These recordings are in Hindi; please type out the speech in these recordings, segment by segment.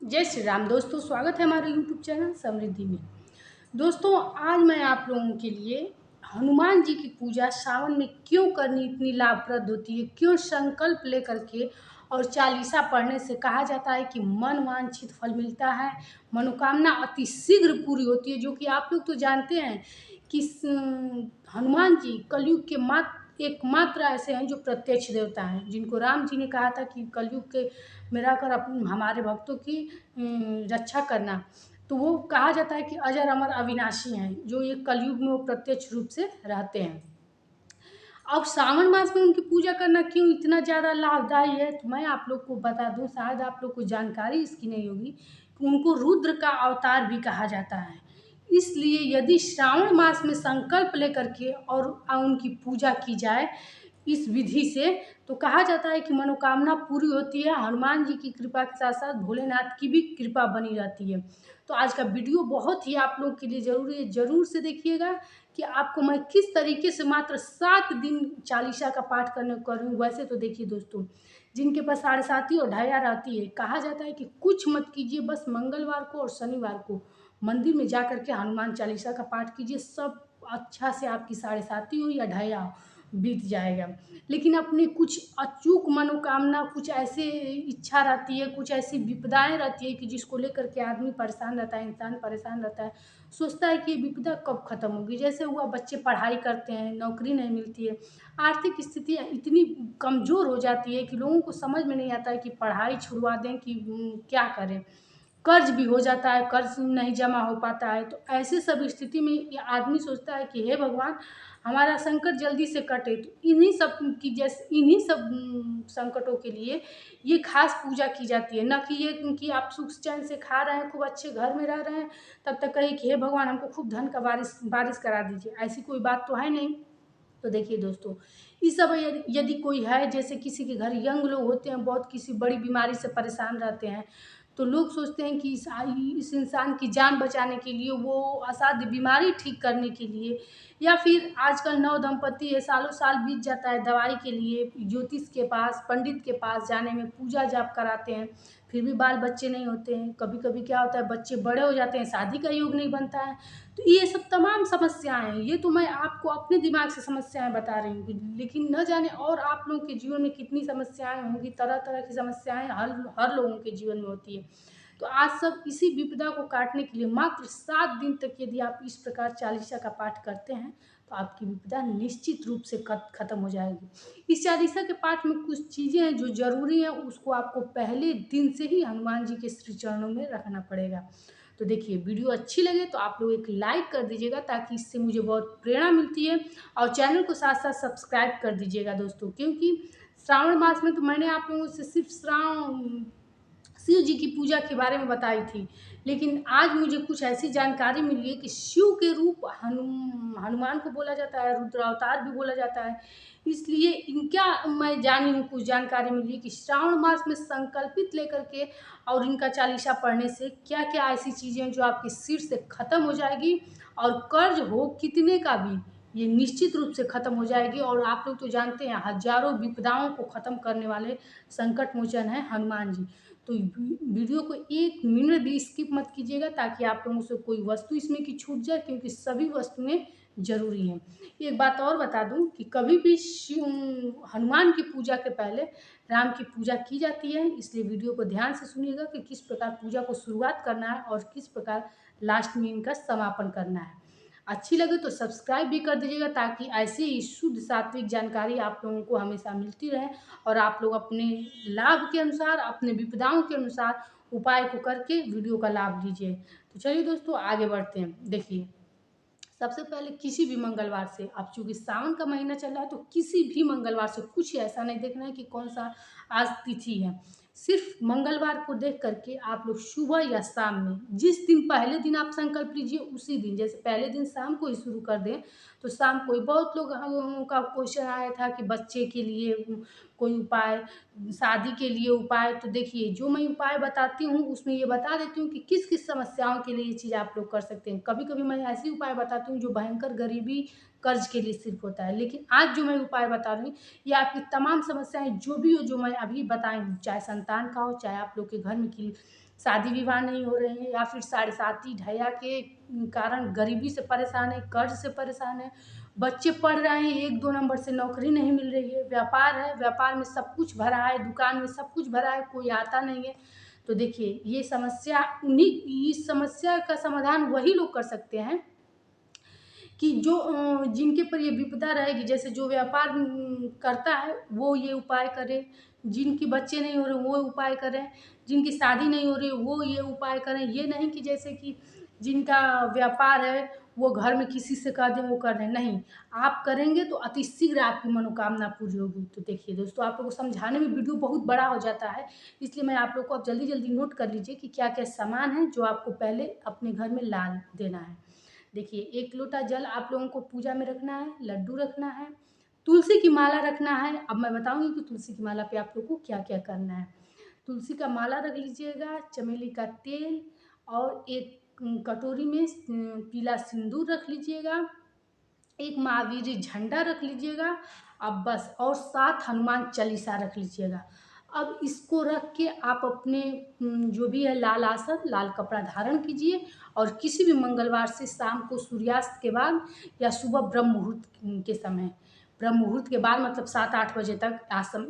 जय श्री राम दोस्तों, स्वागत है हमारे यूट्यूब चैनल समृद्धि में। दोस्तों, आज मैं आप लोगों के लिए हनुमान जी की पूजा सावन में क्यों करनी इतनी लाभप्रद होती है, क्यों संकल्प लेकर के और चालीसा पढ़ने से कहा जाता है कि मन वांछित फल मिलता है, मनोकामना अति शीघ्र पूरी होती है। जो कि आप लोग तो जानते हैं कि हनुमान जी कलयुग के एकमात्र ऐसे हैं जो प्रत्यक्ष देवता हैं, जिनको राम जी ने कहा था कि कलयुग के में रहकर हमारे भक्तों की रक्षा करना। तो वो कहा जाता है कि अजर अमर अविनाशी हैं, जो ये कलयुग में वो प्रत्यक्ष रूप से रहते हैं। अब सावन मास में उनकी पूजा करना क्यों इतना ज़्यादा लाभदायी है, तो मैं आप लोग को बता दूं, शायद आप लोग को जानकारी इसकी नहीं होगी कि उनको रुद्र का अवतार भी कहा जाता है। इसलिए यदि श्रावण मास में संकल्प लेकर के और उनकी पूजा की जाए इस विधि से, तो कहा जाता है कि मनोकामना पूरी होती है। हनुमान जी की कृपा के साथ साथ भोलेनाथ की भी कृपा बनी रहती है। तो आज का वीडियो बहुत ही आप लोग के लिए ज़रूरी है, ज़रूर से देखिएगा कि आपको मैं किस तरीके से मात्र 7 दिन चालीसा का पाठ करने को करूँ। वैसे तो देखिए दोस्तों, जिनके पास साढ़े साती और ढाया रहती है, कहा जाता है कि कुछ मत कीजिए, बस मंगलवार को और शनिवार को मंदिर में जा कर के हनुमान चालीसा का पाठ कीजिए। सब अच्छा से आपकी साढ़े साती हो या ढाया हो, बीत जाएगा। लेकिन अपनी कुछ अचूक मनोकामना, कुछ ऐसे इच्छा रहती है, कुछ ऐसी विपदाएं रहती है कि जिसको लेकर के आदमी परेशान रहता है, इंसान परेशान रहता है, सोचता है कि ये विपदा कब खत्म होगी। जैसे हुआ, बच्चे पढ़ाई करते हैं, नौकरी नहीं मिलती है, आर्थिक स्थितियाँ इतनी कमज़ोर हो जाती है कि लोगों को समझ में नहीं आता है कि पढ़ाई छुड़वा दें कि क्या करें। कर्ज भी हो जाता है, कर्ज नहीं जमा हो पाता है। तो ऐसे सब स्थिति में ये आदमी सोचता है कि हे भगवान, हमारा संकट जल्दी से कटे। तो इन्हीं सब संकटों के लिए ये खास पूजा की जाती है। न कि ये कि आप सुख चैन से खा रहे हैं, खूब अच्छे घर में रह रहे हैं, तब तक कहिए कि हे भगवान, हमको खूब धन का बारिश बारिश करा दीजिए। ऐसी कोई बात तो है नहीं। तो देखिए दोस्तों, इस समय यदि कोई है, जैसे किसी के घर यंग लोग होते हैं, बहुत किसी बड़ी बीमारी से परेशान रहते हैं, तो लोग सोचते हैं कि इस इंसान की जान बचाने के लिए, वो असाध्य बीमारी ठीक करने के लिए, या फिर आजकल नव दंपति है, सालों साल बीत जाता है दवाई के लिए ज्योतिष के पास, पंडित के पास जाने में, पूजा जाप कराते हैं, फिर भी बाल बच्चे नहीं होते हैं। कभी कभी क्या होता है, बच्चे बड़े हो जाते हैं, शादी का योग नहीं बनता है। तो ये सब तमाम समस्याएं हैं। ये तो मैं आपको अपने दिमाग से समस्याएं बता रही हूँ, लेकिन न जाने और आप लोगों के जीवन में कितनी समस्याएं होंगी। तरह तरह की समस्याएं हर लोगों के जीवन में होती है। तो आज सब इसी विपदा को काटने के लिए मात्र 7 दिन तक यदि आप इस प्रकार चालीसा का पाठ करते हैं, तो आपकी विपदा निश्चित रूप से खत्म हो जाएगी। इस चालीसा के पाठ में कुछ चीज़ें हैं जो जरूरी हैं, उसको आपको पहले दिन से ही हनुमान जी के श्री चरणों में रखना पड़ेगा। तो देखिए, वीडियो अच्छी लगे तो आप लोग एक लाइक कर दीजिएगा, ताकि इससे मुझे बहुत प्रेरणा मिलती है। और चैनल को साथ साथ सब्सक्राइब कर दीजिएगा दोस्तों, क्योंकि श्रावण मास में तो मैंने आप लोगों से सिर्फ शिव जी की पूजा के बारे में बताई थी, लेकिन आज मुझे कुछ ऐसी जानकारी मिली है कि शिव के रूप हनुमान को बोला जाता है, रुद्रावतार भी बोला जाता है। इसलिए इनका मैं जानी हूँ, कुछ जानकारी मिली है कि श्रावण मास में संकल्पित लेकर के और इनका चालीसा पढ़ने से क्या क्या ऐसी चीज़ें हैं जो आपके सिर से खत्म हो जाएगी, और कर्ज हो कितने का भी ये निश्चित रूप से खत्म हो जाएगी। और आप लोग तो जानते हैं, हजारों विपदाओं को खत्म करने वाले संकट मोचन है हनुमान जी। तो वीडियो को 1 मिनट भी स्किप मत कीजिएगा, ताकि आप लोगों से कोई वस्तु इसमें की छूट जाए, क्योंकि सभी वस्तुएं जरूरी हैं। एक बात और बता दूं कि कभी भी हनुमान की पूजा के पहले राम की पूजा की जाती है। इसलिए वीडियो को ध्यान से सुनिएगा कि किस प्रकार पूजा को शुरुआत करना है और किस प्रकार लास्ट में इनका समापन करना है। अच्छी लगे तो सब्सक्राइब भी कर दीजिएगा, ताकि ऐसी ही शुद्ध सात्विक जानकारी आप लोगों को हमेशा मिलती रहे, और आप लोग अपने लाभ के अनुसार, अपने विपदाओं के अनुसार उपाय को करके वीडियो का लाभ लीजिए। तो चलिए दोस्तों, आगे बढ़ते हैं। देखिए, सबसे पहले किसी भी मंगलवार से, अब चूंकि सावन का महीना चल रहा है, तो किसी भी मंगलवार से, कुछ ऐसा नहीं देखना है कि कौन सा आज तिथि है, सिर्फ मंगलवार को देख करके आप लोग सुबह या शाम में, जिस दिन पहले दिन आप संकल्प लीजिए उसी दिन, जैसे पहले दिन शाम को ही शुरू कर दें, तो शाम को ही बहुत लोगों का क्वेश्चन आया था कि बच्चे के लिए कोई उपाय, शादी के लिए उपाय। तो देखिए, जो मैं उपाय बताती हूँ उसमें ये बता देती हूँ कि किस किस समस्याओं के लिए ये चीज़ आप लोग कर सकते हैं। कभी कभी मैं ऐसी उपाय बताती हूँ जो भयंकर गरीबी कर्ज के लिए सिर्फ होता है, लेकिन आज जो मैं उपाय बता रही हूँ, ये आपकी तमाम समस्याएं जो भी हो, जो मैं अभी बताई हूँ, चाहे संतान का हो, चाहे आप लोग के घर में की शादी विवाह नहीं हो रहे हैं, या फिर साढ़े साती ढैया के कारण गरीबी से परेशान है, कर्ज से परेशान है, बच्चे पढ़ रहे हैं, 1-2 नंबर से नौकरी नहीं मिल रही है, व्यापार है, व्यापार में सब कुछ भरा है, दुकान में सब कुछ भरा है, कोई आता नहीं है। तो देखिए ये समस्या इस समस्या का समाधान वही लोग कर सकते हैं कि जो जिनके पर ये विपदा रहेगी, जैसे जो व्यापार करता है वो ये उपाय करे, जिनके बच्चे नहीं हो रहे वो उपाय करें, जिनकी शादी नहीं हो रही वो ये उपाय करें। ये नहीं कि जैसे कि जिनका व्यापार है वो घर में किसी से कह दें वो कर दें, नहीं, आप करेंगे तो अति शीघ्र आपकी मनोकामना पूरी होगी। तो देखिए दोस्तों, आप लोगों को समझाने में वीडियो बहुत बड़ा हो जाता है, इसलिए मैं आप लोग को अब जल्दी जल्दी नोट कर लीजिए कि क्या क्या सामान है जो आपको पहले अपने घर में ला देना है। देखिए 1 लोटा जल आप लोगों को पूजा में रखना है, लड्डू रखना है, तुलसी की माला रखना है। अब मैं बताऊंगी कि तुलसी की माला पे आप लोग को क्या क्या करना है। तुलसी का माला रख लीजिएगा, चमेली का तेल, और एक कटोरी में पीला सिंदूर रख लीजिएगा, एक महावीर झंडा रख लीजिएगा। अब बस, और 7 हनुमान चालीसा रख लीजिएगा। अब इसको रख के आप अपने जो भी है लाल आसन, लाल कपड़ा धारण कीजिए, और किसी भी मंगलवार से शाम को सूर्यास्त के बाद या सुबह ब्रह्म मुहूर्त के समय, ब्रह्म मुहूर्त के बाद मतलब 7-8 बजे तक,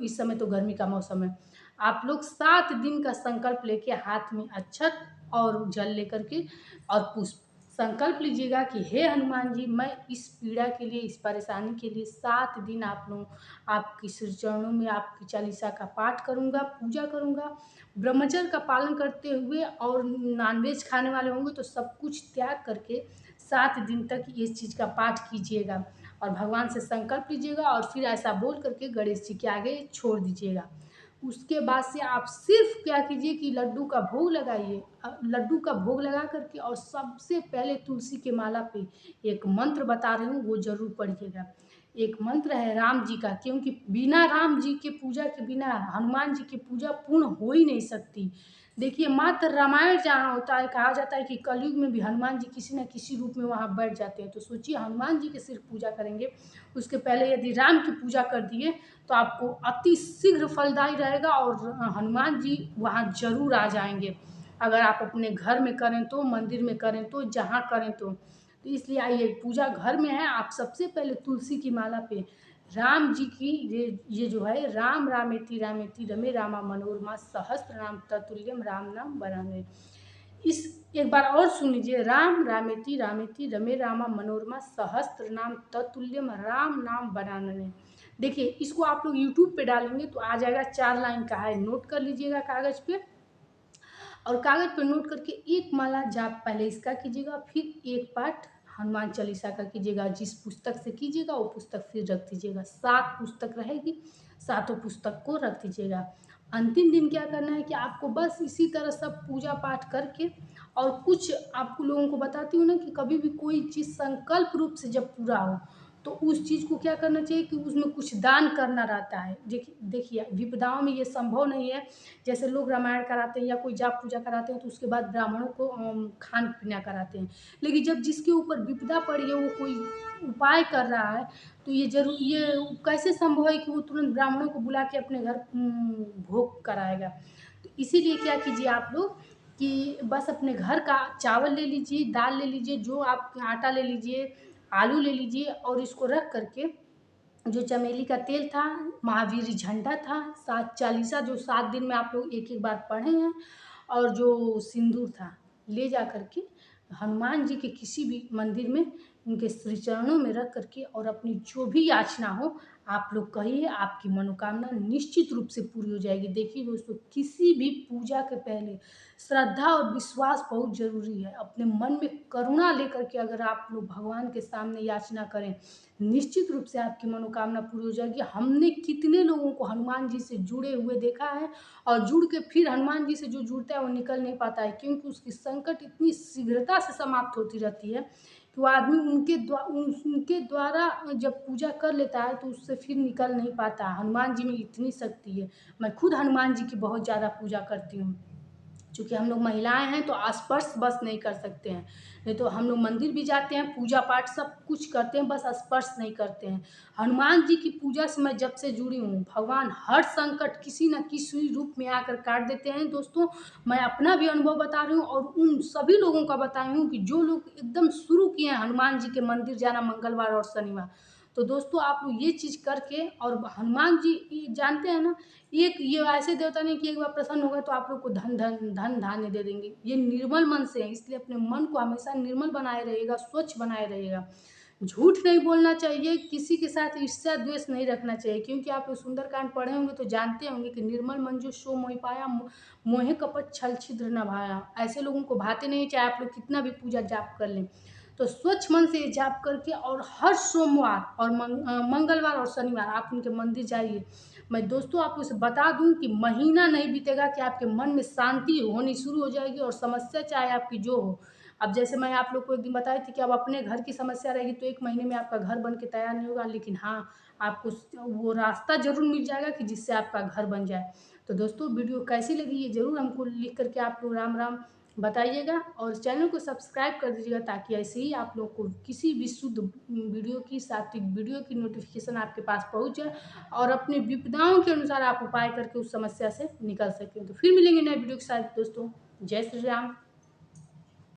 इस समय तो गर्मी का मौसम है, आप लोग 7 दिन का संकल्प लेके हाथ में अक्षत और जल लेकर के और पुष्प संकल्प लीजिएगा कि हे हनुमान जी, मैं इस पीड़ा के लिए, इस परेशानी के लिए 7 दिन आप लोग आपकी श्री चरणों में आपकी चालीसा का पाठ करूँगा, पूजा करूँगा। ब्रह्मचर्य का पालन करते हुए, और नॉनवेज खाने वाले होंगे तो सब कुछ त्याग करके 7 दिन तक इस चीज़ का पाठ कीजिएगा, और भगवान से संकल्प लीजिएगा, और फिर ऐसा बोल करके गणेश जी के आगे छोड़ दीजिएगा। उसके बाद से आप सिर्फ क्या कीजिए कि लड्डू का भोग लगाइए। लड्डू का भोग लगा करके, और सबसे पहले तुलसी के माला पे एक मंत्र बता रही हूँ वो ज़रूर पढ़िएगा। एक मंत्र है राम जी का, क्योंकि बिना राम जी के पूजा के, बिना हनुमान जी की पूजा पूर्ण हो ही नहीं सकती। देखिए मात्र रामायण जहाँ होता है, कहा जाता है कि कलयुग में भी हनुमान जी किसी न किसी रूप में वहाँ बैठ जाते हैं। तो सोचिए हनुमान जी की सिर्फ पूजा करेंगे, उसके पहले यदि राम की पूजा कर दिए तो आपको अति शीघ्र फलदायी रहेगा, और हनुमान जी वहाँ जरूर आ जाएंगे। अगर आप अपने घर में करें तो, मंदिर में करें तो, जहाँ करें तो इसलिए आइए, पूजा घर में है, आप सबसे पहले तुलसी की माला पे राम जी की ये जो है, राम रामेति रमे रामा मनोरमा सहस्त्र नाम ततुल्यम राम नाम वरानने। इस एक बार और सुन लीजिए, राम रामेति रमे रामा मनोरमा सहस्त्र नाम ततुल्यम राम नाम वरानने। देखिए इसको आप लोग यूट्यूब पे डालेंगे तो आ जाएगा, 4 लाइन का है, नोट कर लीजिएगा कागज पे, और कागज पर नोट करके एक माला जाप पहले इसका कीजिएगा, फिर एक पाठ हनुमान चालीसा का कीजिएगा। जिस पुस्तक से कीजिएगा वो पुस्तक फिर रख दीजिएगा। 7 पुस्तक रहेगी, सातों पुस्तक को रख दीजिएगा। अंतिम दिन क्या करना है कि आपको बस इसी तरह सब पूजा पाठ करके, और कुछ आपको लोगों को बताती हूँ ना कि कभी भी कोई चीज़ संकल्प रूप से जब पूरा हो तो उस चीज़ को क्या करना चाहिए कि उसमें कुछ दान करना रहता है। देखिए विपदाओं में ये संभव नहीं है, जैसे लोग रामायण कराते हैं या कोई जाप पूजा कराते हैं तो उसके बाद ब्राह्मणों को खान पीना कराते हैं, लेकिन जब जिसके ऊपर विपदा पड़ी है वो कोई उपाय कर रहा है तो ये कैसे संभव है कि वो तुरंत ब्राह्मणों को बुला के अपने घर भोग कराएगा। तो इसीलिए क्या कीजिए आप लोग कि बस अपने घर का चावल ले लीजिए, दाल ले लीजिए, जो आप आटा ले लीजिए, आलू ले लीजिए, और इसको रख करके जो चमेली का तेल था, महावीर झंडा था, 7 चालीसा जो 7 दिन में आप लोग एक-एक बार पढ़े हैं, और जो सिंदूर था, ले जा कर के हनुमान जी के किसी भी मंदिर में उनके श्री चरणों में रख करके, और अपनी जो भी याचना हो आप लोग कहिए, आपकी मनोकामना निश्चित रूप से पूरी हो जाएगी। देखिए दोस्तों, किसी भी पूजा के पहले श्रद्धा और विश्वास बहुत ज़रूरी है। अपने मन में करुणा लेकर के अगर आप लोग भगवान के सामने याचना करें, निश्चित रूप से आपकी मनोकामना पूरी हो जाएगी। हमने कितने लोगों को हनुमान जी से जुड़े हुए देखा है, और जुड़ के फिर हनुमान जी से जो जुड़ता है वो निकल नहीं पाता है, क्योंकि उसकी संकट इतनी शीघ्रता से समाप्त होती रहती है कि वो आदमी उनके द्वारा जब पूजा कर लेता है तो उससे फिर निकल नहीं पाता। हनुमान जी में इतनी शक्ति है। मैं खुद हनुमान जी की बहुत ज़्यादा पूजा करती हूँ। चूँकि हम लोग महिलाएं हैं तो स्पर्श बस नहीं कर सकते हैं, नहीं तो हम लोग मंदिर भी जाते हैं, पूजा पाठ सब कुछ करते हैं, बस स्पर्श नहीं करते हैं। हनुमान जी की पूजा से मैं जब से जुड़ी हूँ, भगवान हर संकट किसी न किसी रूप में आकर काट देते हैं दोस्तों। मैं अपना भी अनुभव बता रही हूँ और उन सभी लोगों का बता रही हूँ कि जो लोग एकदम शुरू किए हैं हनुमान जी के मंदिर जाना मंगलवार और शनिवार। तो दोस्तों आप लोग ये चीज़ करके, और हनुमान जी ये जानते हैं ना, एक ये ऐसे देवता नहीं कि एक बार प्रसन्न हो गए तो आप लोग को धन धन धन धान्य दे देंगे। ये निर्मल मन से है, इसलिए अपने मन को हमेशा निर्मल बनाए रहिएगा, स्वच्छ बनाए रहिएगा। झूठ नहीं बोलना चाहिए, किसी के साथ ईर्ष्या द्वेष नहीं रखना चाहिए, क्योंकि आप लोग सुंदरकांड पढ़े होंगे तो जानते होंगे कि निर्मल मन जो सो मोहि पाया, मोहे कपट छल छिद्र न भाया। ऐसे लोगों को भाते नहीं, चाहे आप लोग कितना भी पूजा जाप कर लें। तो स्वच्छ मन से जाप करके और हर सोमवार और मंगलवार और शनिवार आप उनके मंदिर जाइए। मैं दोस्तों आपको इसे बता दूं कि महीना नहीं बीतेगा कि आपके मन में शांति होनी शुरू हो जाएगी, और समस्या चाहे आपकी जो हो। अब जैसे मैं आप लोग को एक दिन बताई थी कि अब अपने घर की समस्या रहेगी तो 1 महीने में आपका घर बन के तैयार नहीं होगा, लेकिन हाँ, आपको वो रास्ता ज़रूर मिल जाएगा कि जिससे आपका घर बन जाए। तो दोस्तों वीडियो कैसी लगी ये ज़रूर हमको लिख करके आप लोग राम राम बताइएगा, और चैनल को सब्सक्राइब कर दीजिएगा, ताकि ऐसे ही आप लोग को किसी भी शुद्ध वीडियो की, सात्विक वीडियो की नोटिफिकेशन आपके पास पहुंच जाए, और अपनी विपदाओं के अनुसार आप उपाय करके उस समस्या से निकल सकें। तो फिर मिलेंगे नए वीडियो के साथ दोस्तों। जय श्री राम।